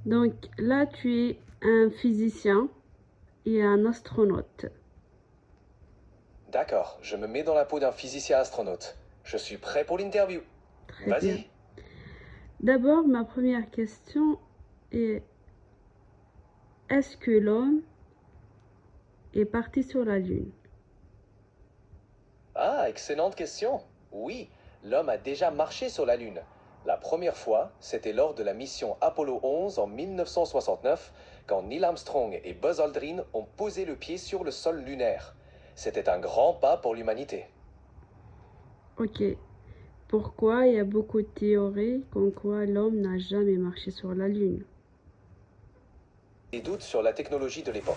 Donc là, tu es un physicien et un astronaute. D'accord, je me mets dans la peau d'un physicien astronaute. Je suis prêt pour l'interview. Très bien. Vas-y. D'abord, ma première question est, est-ce que l'homme est parti sur la Lune? Ah, excellente question. Oui, l'homme a déjà marché sur la Lune. La première fois, c'était lors de la mission Apollo 11 en 1969, quand Neil Armstrong et Buzz Aldrin ont posé le pied sur le sol lunaire. C'était un grand pas pour l'humanité. Ok. Pourquoi il y a beaucoup de théories comme quoi l'homme n'a jamais marché sur la Lune? Des doutes sur la technologie de l'époque.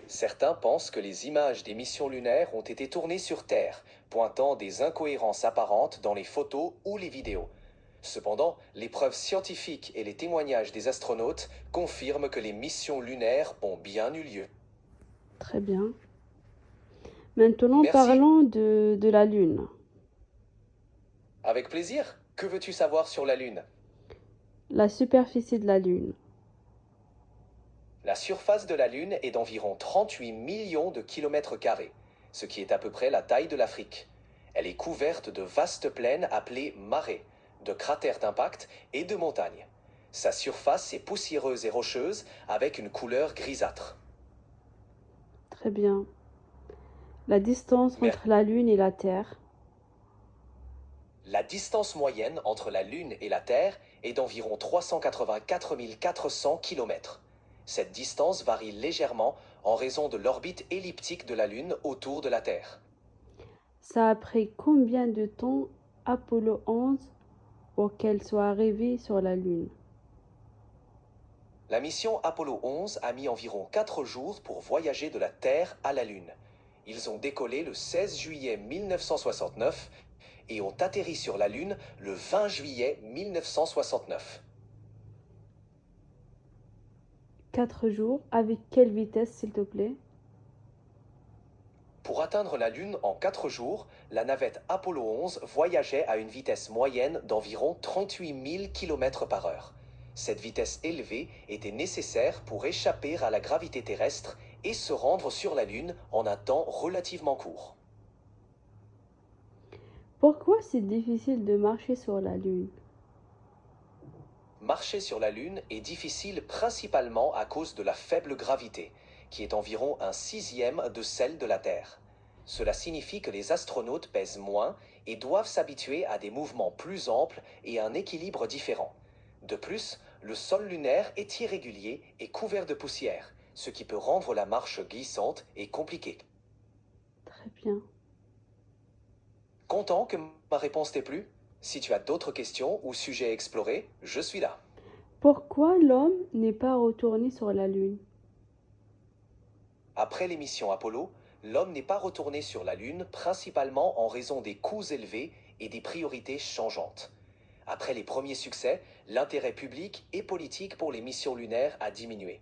Certains pensent que les images des missions lunaires ont été tournées sur Terre, pointant des incohérences apparentes dans les photos ou les vidéos. Cependant, les preuves scientifiques et les témoignages des astronautes confirment que les missions lunaires ont bien eu lieu. Très bien. Maintenant, Merci. parlons de la Lune. Avec plaisir. Que veux-tu savoir sur la Lune? La superficie de la Lune. La surface de la Lune est d'environ 38 millions de kilomètres carrés, ce qui est à peu près la taille de l'Afrique. Elle est couverte de vastes plaines appelées marées, de cratères d'impact et de montagnes. Sa surface est poussiéreuse et rocheuse avec une couleur grisâtre. Très bien. La distance Mais entre la Lune et la Terre. la distance moyenne entre la Lune et la Terre est d'environ 384 400 km. Cette distance varie légèrement en raison de l'orbite elliptique de la Lune autour de la Terre. Ça a pris combien de temps Apollo 11 pour qu'elle soit arrivée sur la Lune? La mission Apollo 11 a mis environ 4 jours pour voyager de la Terre à la Lune. Ils ont décollé le 16 juillet 1969 et ont atterri sur la Lune le 20 juillet 1969. 4 jours. Avec quelle vitesse, s'il te plaît? Pour atteindre la Lune en 4 jours, la navette Apollo 11 voyageait à une vitesse moyenne d'environ 38 000 km par heure. Cette vitesse élevée était nécessaire pour échapper à la gravité terrestre et se rendre sur la Lune en un temps relativement court. Pourquoi c'est difficile de marcher sur la Lune? Marcher sur la Lune est difficile principalement à cause de la faible gravité, qui est environ un sixième de celle de la Terre. Cela signifie que les astronautes pèsent moins et doivent s'habituer à des mouvements plus amples et à un équilibre différent. De plus, le sol lunaire est irrégulier et couvert de poussière, ce qui peut rendre la marche glissante et compliquée. Très bien. Content que ma réponse t'ait plu? Si tu as d'autres questions ou sujets à explorer, je suis là. Pourquoi l'homme n'est pas retourné sur la Lune? Après les missions Apollo, l'homme n'est pas retourné sur la Lune principalement en raison des coûts élevés et des priorités changeantes. Après les premiers succès, l'intérêt public et politique pour les missions lunaires a diminué.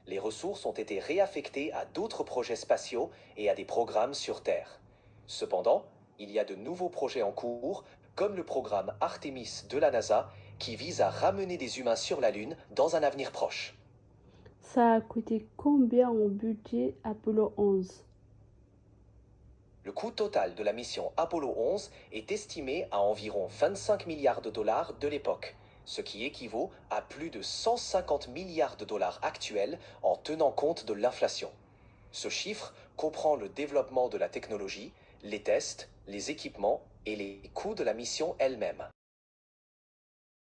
Les ressources ont été réaffectées à d'autres projets spatiaux et à des programmes sur Terre. Cependant, il y a de nouveaux projets en cours, comme le programme Artemis de la NASA, qui vise à ramener des humains sur la Lune dans un avenir proche. Ça a coûté combien en budget Apollo 11? Le coût total de la mission Apollo 11 est estimé à environ 25 milliards de dollars de l'époque, ce qui équivaut à plus de 150 milliards de dollars actuels en tenant compte de l'inflation. Ce chiffre comprend le développement de la technologie, les tests, les équipements et les coûts de la mission elle-même.